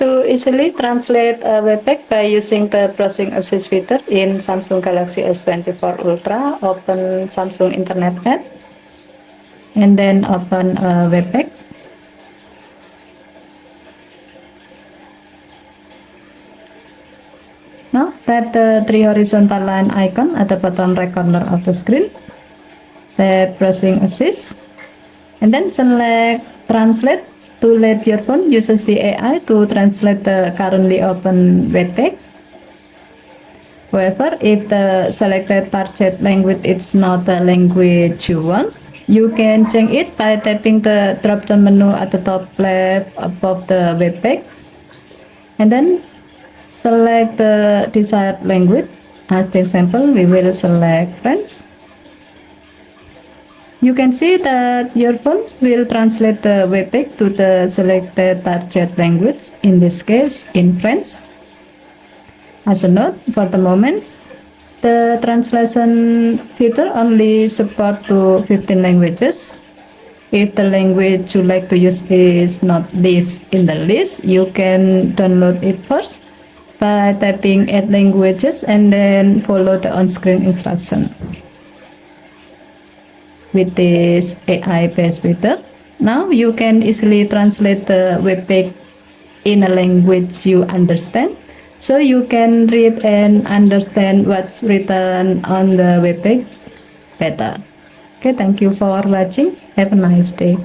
to easily translate a web page by using the browsing assist feature in Samsung Galaxy S24 Ultra. Open Samsung Internet app and then open a web page. Now tap the three horizontal line icon at the bottom right corner of the screen. Tap browsing assist and then select translate to let your phone uses the AI to translate the currently open web page. However, if the selected target language is not the language you want, you can change it by tapping the drop-down menu at the top left above the web page and then select the desired language. As the example, we will select French. You can see that your phone will translate the web page to the selected target language, in this case in French. As a note, for the moment, the translation feature only supports to 15 languages. If the language you like to use is not listed in the list, you can download it first by typing add languages and then follow the on-screen instruction. With this AI-based feature, now you can easily translate the web page in a language you understand, so you can read and understand what's written on the web page better. Okay, thank you for watching. Have a nice day.